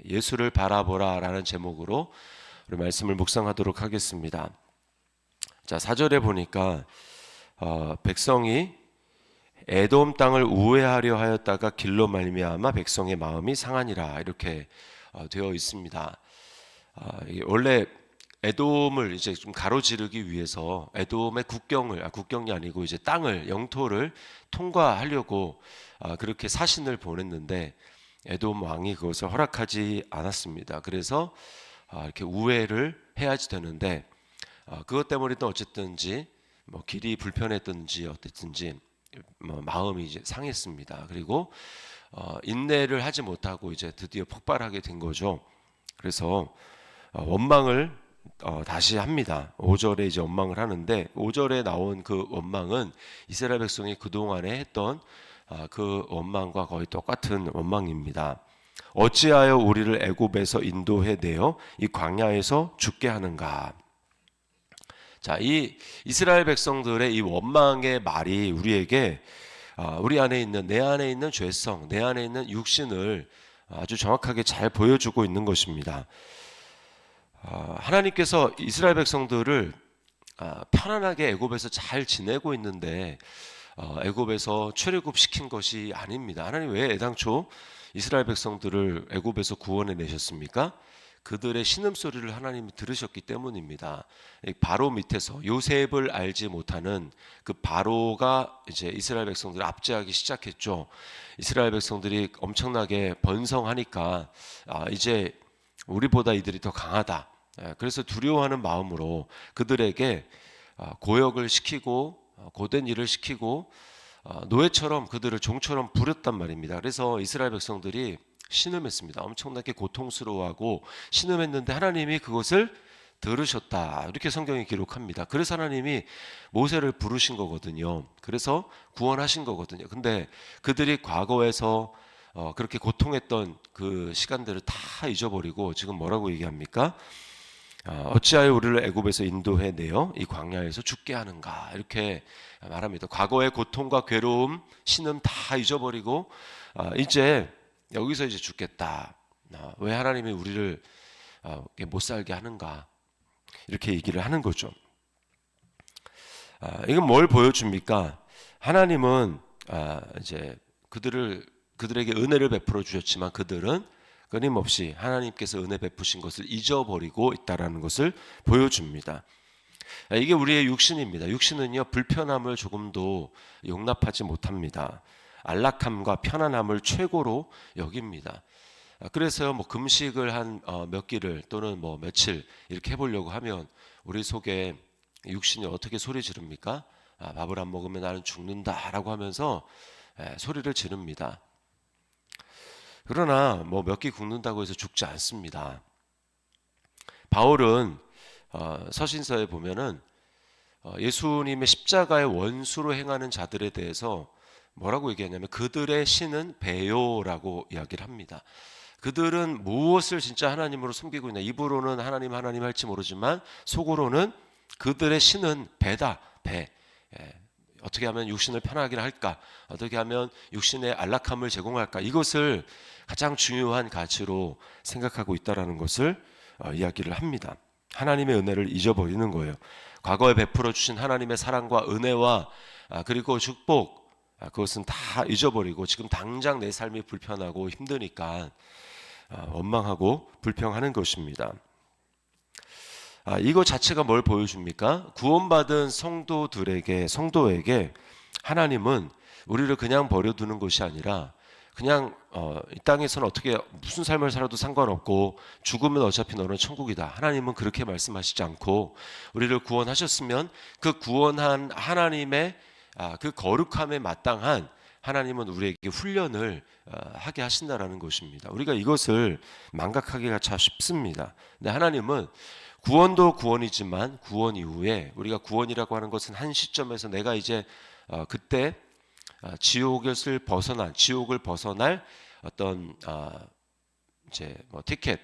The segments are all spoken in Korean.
예수를 바라보라 라는 제목으로 우리 말씀을 묵상하도록 하겠습니다. 자, 4절에 보니까 백성이 에돔 땅을 우회하려 하였다가 길로 말미암아 백성의 마음이 상하니라 이렇게 되어 있습니다. 원래 에돔을 이제 좀 가로지르기 위해서 에돔의 국경이 아니고 이제 땅을 영토를 통과하려고 그렇게 사신을 보냈는데 에돔 왕이 그것을 허락하지 않았습니다. 그래서 이렇게 우회를 해야지 되는데 그것 때문이든 어쨌든지 뭐 길이 불편했든지 어땠든지 뭐 마음이 이제 상했습니다. 그리고 인내를 하지 못하고 이제 드디어 폭발하게 된 거죠. 그래서 원망을 다시 합니다. 5절에 이제 원망을 하는데 5절에 나온 그 원망은 이스라엘 백성이 그동안에 했던 그 원망과 거의 똑같은 원망입니다. 어찌하여 우리를 애굽에서 인도해 내어 이 광야에서 죽게 하는가? 자, 이 이스라엘 백성들의 이 원망의 말이 우리에게 우리 안에 있는 내 안에 있는 죄성, 내 안에 있는 육신을 아주 정확하게 잘 보여주고 있는 것입니다. 하나님께서 이스라엘 백성들을 편안하게 애굽에서 잘 지내고 있는데 애굽에서 출애굽 시킨 것이 아닙니다. 하나님 왜 애당초 이스라엘 백성들을 애굽에서 구원해 내셨습니까? 그들의 신음소리를 하나님이 들으셨기 때문입니다. 바로 밑에서 요셉을 알지 못하는 그 바로가 이제 이스라엘 백성들을 압제하기 시작했죠. 이스라엘 백성들이 엄청나게 번성하니까 이제 우리보다 이들이 더 강하다. 그래서 두려워하는 마음으로 그들에게 고역을 시키고 고된 일을 시키고 노예처럼 그들을 종처럼 부렸단 말입니다. 그래서 이스라엘 백성들이 신음했습니다. 엄청나게 고통스러워하고 신음했는데 하나님이 그것을 들으셨다. 이렇게 성경이 기록합니다. 그래서 하나님이 모세를 부르신 거거든요. 그래서 구원하신 거거든요. 근데 그들이 과거에서 그렇게 고통했던 그 시간들을 다 잊어버리고 지금 뭐라고 얘기합니까? 어찌하여 우리를 애굽에서 인도해 내어 이 광야에서 죽게 하는가 이렇게 말합니다. 과거의 고통과 괴로움, 신음 다 잊어버리고 이제 여기서 이제 죽겠다. 왜 하나님이 우리를 못 살게 하는가 이렇게 얘기를 하는 거죠. 이건 뭘 보여줍니까? 하나님은 이제 그들에게 은혜를 베풀어 주셨지만 그들은 끊임없이 하나님께서 은혜 베푸신 것을 잊어버리고 있다라는 것을 보여줍니다. 이게 우리의 육신입니다. 육신은요 불편함을 조금도 용납하지 못합니다. 안락함과 편안함을 최고로 여깁니다. 그래서 뭐 금식을 한 몇 끼를 또는 뭐 며칠 이렇게 해보려고 하면 우리 속에 육신이 어떻게 소리 지릅니까? 밥을 안 먹으면 나는 죽는다라고 하면서 소리를 지릅니다. 그러나 뭐 몇 끼 굶는다고 해서 죽지 않습니다. 바울은 서신서에 보면은 예수님의 십자가의 원수로 행하는 자들에 대해서 뭐라고 얘기하냐면 그들의 신은 배요라고 이야기를 합니다. 그들은 무엇을 진짜 하나님으로 섬기고 있냐. 입으로는 하나님 할지 모르지만 속으로는 그들의 신은 배다. 배. 어떻게 하면 육신을 편하게 할까? 어떻게 하면 육신의 안락함을 제공할까? 이것을 가장 중요한 가치로 생각하고 있다는 것을 이야기를 합니다. 하나님의 은혜를 잊어버리는 거예요. 과거에 베풀어 주신 하나님의 사랑과 은혜와 그리고 축복 그것은 다 잊어버리고 지금 당장 내 삶이 불편하고 힘드니까 원망하고 불평하는 것입니다. 이거 자체가 뭘 보여줍니까? 구원받은 성도에게 하나님은 우리를 그냥 버려두는 것이 아니라 그냥 이 땅에서는 어떻게 무슨 삶을 살아도 상관없고 죽으면 어차피 너는 천국이다. 하나님은 그렇게 말씀하시지 않고 우리를 구원하셨으면 그 구원한 하나님의 그 거룩함에 마땅한 하나님은 우리에게 훈련을 하게 하신다라는 것입니다. 우리가 이것을 망각하기가 참 쉽습니다. 근데 하나님은 구원도 구원이지만 구원 이후에 우리가 구원이라고 하는 것은 한 시점에서 내가 이제 그때 지옥을 벗어날 어떤 이제 뭐 티켓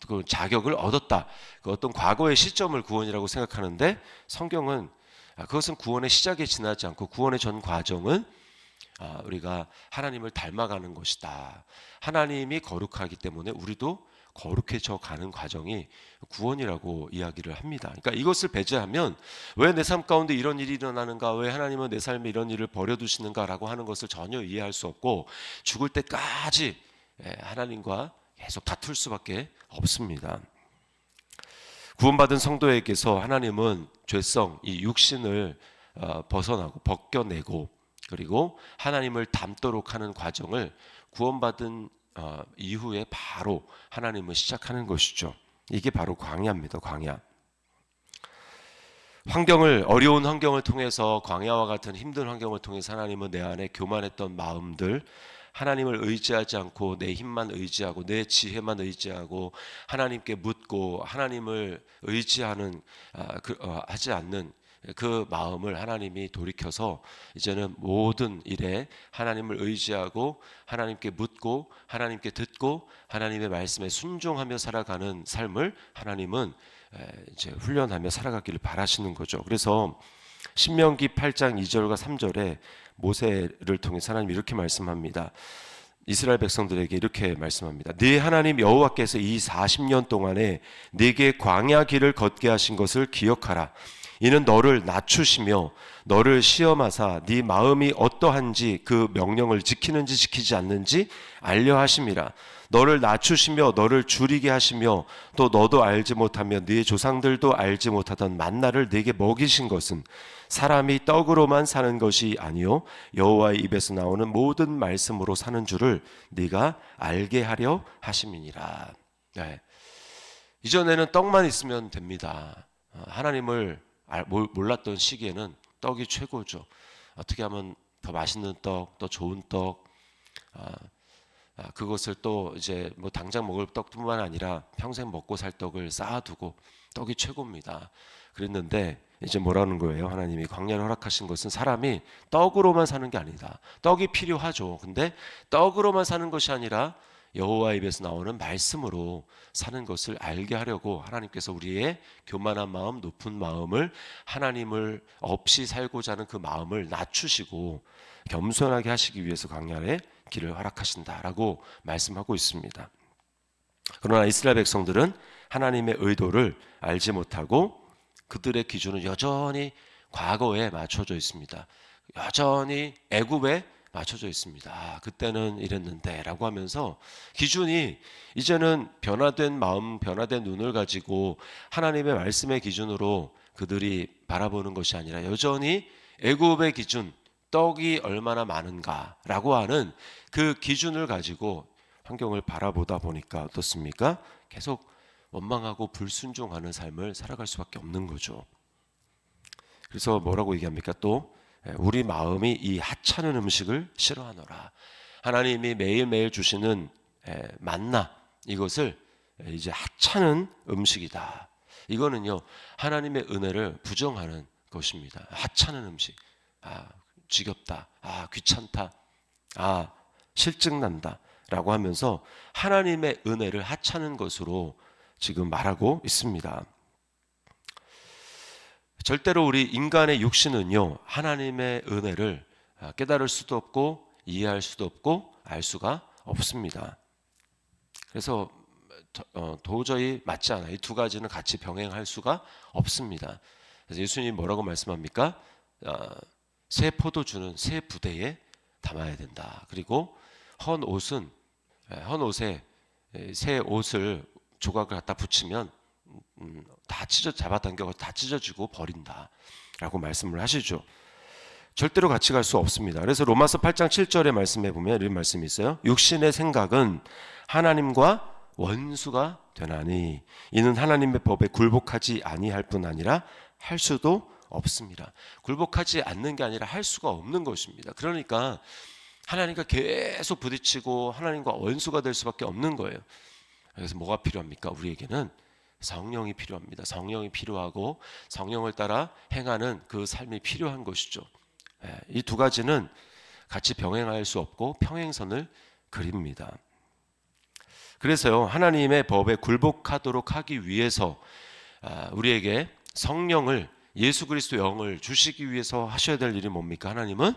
그 자격을 얻었다. 그 어떤 과거의 시점을 구원이라고 생각하는데 성경은 그것은 구원의 시작에 지나지 않고 구원의 전 과정은 우리가 하나님을 닮아가는 것이다. 하나님이 거룩하기 때문에 우리도 거룩해져 가는 과정이 구원이라고 이야기를 합니다. 그러니까 이것을 배제하면 왜 내 삶 가운데 이런 일이 일어나는가, 왜 하나님은 내 삶에 이런 일을 버려두시는가라고 하는 것을 전혀 이해할 수 없고 죽을 때까지 하나님과 계속 다툴 수밖에 없습니다. 구원받은 성도에게서 하나님은 죄성, 이 육신을 벗어나고 벗겨내고 그리고 하나님을 닮도록 하는 과정을 구원받은 이후에 바로 하나님은 시작하는 것이죠. 이게 바로 광야입니다. 광야. 어려운 환경을 통해서, 광야와 같은 힘든 환경을 통해서 하나님은 내 안에 교만했던 마음들, 하나님을 의지하지 않고 내 힘만 의지하고 내 지혜만 의지하고 하나님께 묻고 하나님을 의지하는 하지 않는 그 마음을 하나님이 돌이켜서 이제는 모든 일에 하나님을 의지하고 하나님께 묻고 하나님께 듣고 하나님의 말씀에 순종하며 살아가는 삶을 하나님은 이제 훈련하며 살아가기를 바라시는 거죠. 그래서 신명기 8장 2절과 3절에 모세를 통해서 하나님이 이렇게 말씀합니다. 이스라엘 백성들에게 이렇게 말씀합니다. 네 하나님 여호와께서 이 40년 동안에 네게 광야 길을 걷게 하신 것을 기억하라. 이는 너를 낮추시며 너를 시험하사 네 마음이 어떠한지 그 명령을 지키는지 지키지 않는지 알려 하심이라. 너를 낮추시며 너를 줄이게 하시며 또 너도 알지 못하며 네 조상들도 알지 못하던 만나를 네게 먹이신 것은 사람이 떡으로만 사는 것이 아니요 여호와의 입에서 나오는 모든 말씀으로 사는 줄을 네가 알게 하려 하심이니라. 이전에는 떡만 있으면 됩니다. 하나님을 몰랐던 시기에는 떡이 최고죠. 어떻게 하면 더 맛있는 떡, 더 좋은 떡, 그것을 또 이제 뭐 당장 먹을 떡뿐만 아니라 평생 먹고 살 떡을 쌓아두고 떡이 최고입니다. 그랬는데 이제 뭐라는 거예요? 하나님이 광야를 허락하신 것은 사람이 떡으로만 사는 게 아니다. 떡이 필요하죠. 근데 떡으로만 사는 것이 아니라 여호와 입에서 나오는 말씀으로 사는 것을 알게 하려고 하나님께서 우리의 교만한 마음, 높은 마음을 하나님을 없이 살고자 하는 그 마음을 낮추시고 겸손하게 하시기 위해서 광야의 길을 허락하신다라고 말씀하고 있습니다. 그러나 이스라엘 백성들은 하나님의 의도를 알지 못하고 그들의 기준은 여전히 과거에 맞춰져 있습니다. 여전히 애굽에 맞춰져 있습니다. 그때는 이랬는데 라고 하면서 기준이 이제는 변화된 마음, 변화된 눈을 가지고 하나님의 말씀의 기준으로 그들이 바라보는 것이 아니라 여전히 애굽의 기준, 떡이 얼마나 많은가라고 하는 그 기준을 가지고 환경을 바라보다 보니까 어떻습니까? 계속 원망하고 불순종하는 삶을 살아갈 수밖에 없는 거죠. 그래서 뭐라고 얘기합니까? 또 우리 마음이 이 하찮은 음식을 싫어하노라. 하나님이 매일매일 주시는 만나, 이것을 이제 하찮은 음식이다. 이거는요 하나님의 은혜를 부정하는 것입니다. 하찮은 음식, 지겹다, 귀찮다, 실증난다 라고 하면서 하나님의 은혜를 하찮은 것으로 지금 말하고 있습니다. 절대로 우리 인간의 육신은요 하나님의 은혜를 깨달을 수도 없고 이해할 수도 없고 알 수가 없습니다. 그래서 도저히 맞지 않아요. 이 두 가지는 같이 병행할 수가 없습니다. 그래서 예수님이 뭐라고 말씀합니까? 새 포도주는 새 부대에 담아야 된다. 그리고 헌 옷에 새 옷을 조각을 갖다 붙이면 다 잡아당겨 다 찢어지고 버린다라고 말씀을 하시죠. 절대로 같이 갈 수 없습니다. 그래서 로마서 8장 7절의 말씀에 보면 이런 말씀이 있어요. 육신의 생각은 하나님과 원수가 되나니 이는 하나님의 법에 굴복하지 아니할 뿐 아니라 할 수도 없습니다. 굴복하지 않는 게 아니라 할 수가 없는 것입니다. 그러니까 하나님과 계속 부딪히고 하나님과 원수가 될 수밖에 없는 거예요. 그래서 뭐가 필요합니까? 우리에게는 성령이 필요합니다. 성령이 필요하고 성령을 따라 행하는 그 삶이 필요한 것이죠. 이 두 가지는 같이 병행할 수 없고 평행선을 그립니다. 그래서요 하나님의 법에 굴복하도록 하기 위해서 우리에게 성령을, 예수 그리스도 영을 주시기 위해서 하셔야 될 일이 뭡니까? 하나님은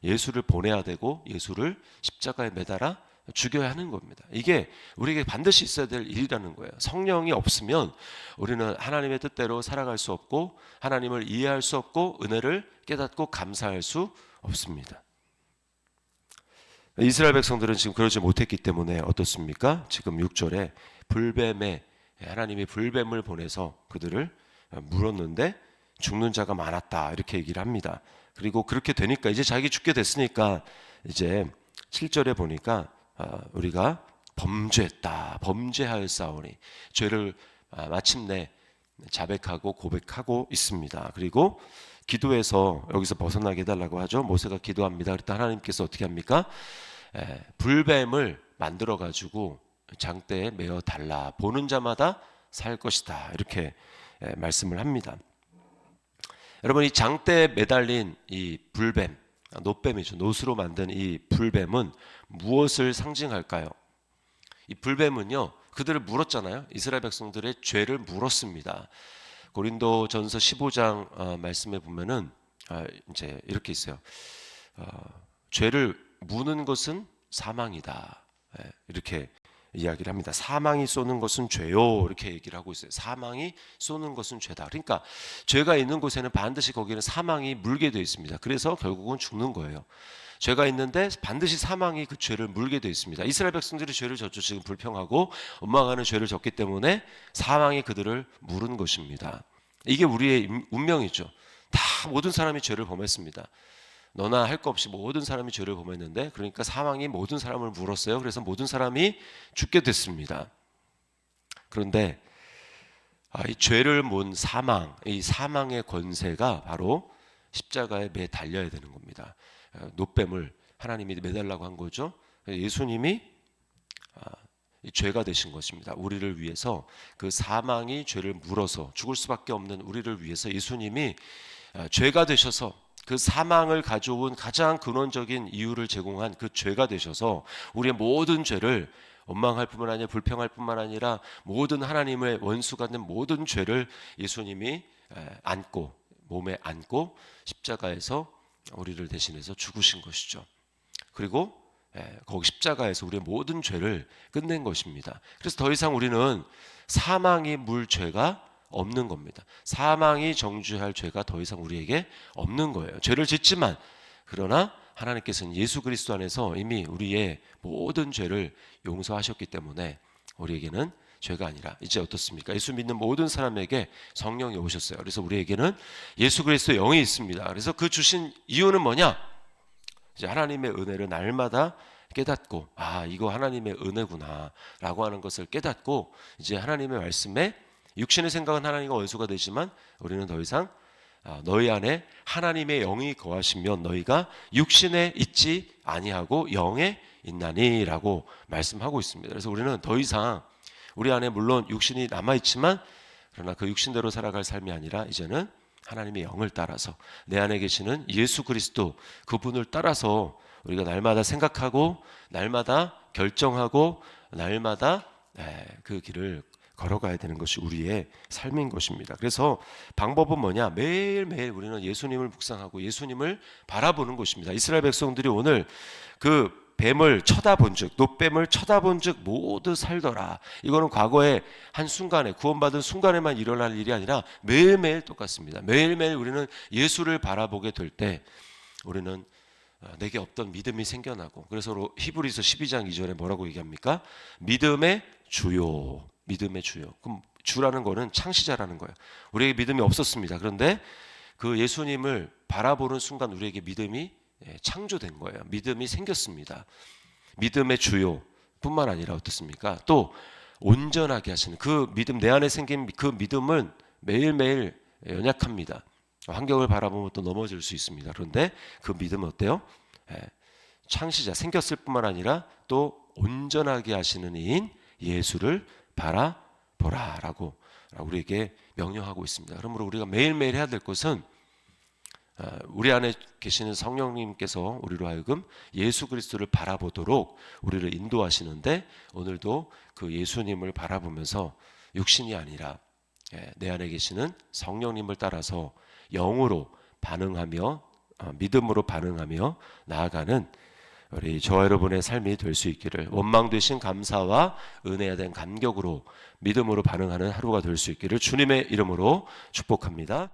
예수를 보내야 되고 예수를 십자가에 매달아 죽여야 하는 겁니다. 이게 우리에게 반드시 있어야 될 일이라는 거예요. 성령이 없으면 우리는 하나님의 뜻대로 살아갈 수 없고 하나님을 이해할 수 없고 은혜를 깨닫고 감사할 수 없습니다. 이스라엘 백성들은 지금 그러지 못했기 때문에 어떻습니까? 지금 6절에 하나님이 불뱀을 보내서 그들을 물었는데 죽는 자가 많았다 이렇게 얘기를 합니다. 그리고 그렇게 되니까 이제 자기 죽게 됐으니까 이제 7절에 보니까 우리가 범죄했다, 범죄하였사오니 죄를 마침내 자백하고 고백하고 있습니다. 그리고 기도해서 여기서 벗어나게 해달라고 하죠. 모세가 기도합니다. 그랬더니 하나님께서 어떻게 합니까? 불뱀을 만들어 가지고 장대에 메어 달라, 보는 자마다 살 것이다 이렇게 말씀을 합니다. 여러분, 이 장대에 매달린 이 불뱀, 놋뱀이죠. 놋으로 만든 이 불뱀은 무엇을 상징할까요? 이 불뱀은요, 그들을 물었잖아요. 이스라엘 백성들의 죄를 물었습니다. 고린도전서 15장 말씀에 보면은 이제 이렇게 있어요. 죄를 무는 것은 사망이다. 이렇게 이야기를 합니다. 사망이 쏘는 것은 죄요 이렇게 얘기를 하고 있어요. 사망이 쏘는 것은 죄다. 그러니까 죄가 있는 곳에는 반드시 거기는 사망이 물게 되어 있습니다. 그래서 결국은 죽는 거예요. 죄가 있는데 반드시 사망이 그 죄를 물게 되어 있습니다. 이스라엘 백성들이 죄를 졌죠. 지금 불평하고 원망하는 죄를 졌기 때문에 사망이 그들을 물은 것입니다. 이게 우리의 운명이죠. 다 모든 사람이 죄를 범했습니다. 너나 할 것 없이 모든 사람이 죄를 범했는데, 그러니까 사망이 모든 사람을 물었어요. 그래서 모든 사람이 죽게 됐습니다. 그런데 이 죄를 문 사망, 이 사망의 권세가 바로 십자가에 매 달려야 되는 겁니다. 놋뱀을 하나님이 매달라고 한 거죠. 예수님이 죄가 되신 것입니다. 우리를 위해서 그 사망이 죄를 물어서 죽을 수밖에 없는 우리를 위해서 예수님이 죄가 되셔서 그 사망을 가져온 가장 근원적인 이유를 제공한 그 죄가 되셔서 우리의 모든 죄를 원망할 뿐만 아니라 불평할 뿐만 아니라 모든 하나님의 원수가 된 모든 죄를 예수님이 안고 몸에 안고 십자가에서 우리를 대신해서 죽으신 것이죠. 그리고 거기 십자가에서 우리의 모든 죄를 끝낸 것입니다. 그래서 더 이상 우리는 사망이 물 죄가 없는 겁니다. 사망이 정죄할 죄가 더 이상 우리에게 없는 거예요. 죄를 짓지만 그러나 하나님께서는 예수 그리스도 안에서 이미 우리의 모든 죄를 용서하셨기 때문에 우리에게는 죄가 아니라 이제 어떻습니까? 예수 믿는 모든 사람에게 성령이 오셨어요. 그래서 우리에게는 예수 그리스도의 영이 있습니다. 그래서 그 주신 이유는 뭐냐? 이제 하나님의 은혜를 날마다 깨닫고 이거 하나님의 은혜구나 라고 하는 것을 깨닫고 이제 하나님의 말씀에 육신의 생각은 하나님과 원수가 되지만 우리는 더 이상 너희 안에 하나님의 영이 거하시면 너희가 육신에 있지 아니하고 영에 있나니 라고 말씀하고 있습니다. 그래서 우리는 더 이상 우리 안에 물론 육신이 남아있지만 그러나 그 육신대로 살아갈 삶이 아니라 이제는 하나님의 영을 따라서 내 안에 계시는 예수 그리스도 그분을 따라서 우리가 날마다 생각하고 날마다 결정하고 날마다 그 길을 걸어가야 되는 것이 우리의 삶인 것입니다. 그래서 방법은 뭐냐? 매일매일 우리는 예수님을 묵상하고 예수님을 바라보는 것입니다. 이스라엘 백성들이 오늘 그 뱀을 쳐다본 즉, 놋뱀을 쳐다본 즉 모두 살더라. 이거는 과거에 한 순간에 구원받은 순간에만 일어날 일이 아니라 매일매일 똑같습니다. 매일매일 우리는 예수를 바라보게 될 때 우리는 내게 없던 믿음이 생겨나고, 그래서 히브리서 12장 2절에 뭐라고 얘기합니까? 믿음의 주요. 믿음의 주요. 그럼 주라는 거는 창시자라는 거예요. 우리에게 믿음이 없었습니다. 그런데 그 예수님을 바라보는 순간 우리에게 믿음이 창조된 거예요. 믿음이 생겼습니다. 믿음의 주요 뿐만 아니라 어떻습니까? 또 온전하게 하시는 그 믿음, 내 안에 생긴 그 믿음은 매일매일 연약합니다. 환경을 바라보면 또 넘어질 수 있습니다. 그런데 그 믿음은 어때요? 창시자, 생겼을 뿐만 아니라 또 온전하게 하시는 이인 예수를 바라보라라고 우리에게 명령하고 있습니다. 그러므로 우리가 매일매일 해야 될 것은 우리 안에 계시는 성령님께서 우리로 하여금 예수 그리스도를 바라보도록 우리를 인도하시는데, 오늘도 그 예수님을 바라보면서 육신이 아니라 내 안에 계시는 성령님을 따라서 영으로 반응하며 믿음으로 반응하며 나아가는 우리 저와 여러분의 삶이 될 수 있기를, 원망 되신 감사와 은혜에 대한 감격으로 믿음으로 반응하는 하루가 될 수 있기를 주님의 이름으로 축복합니다.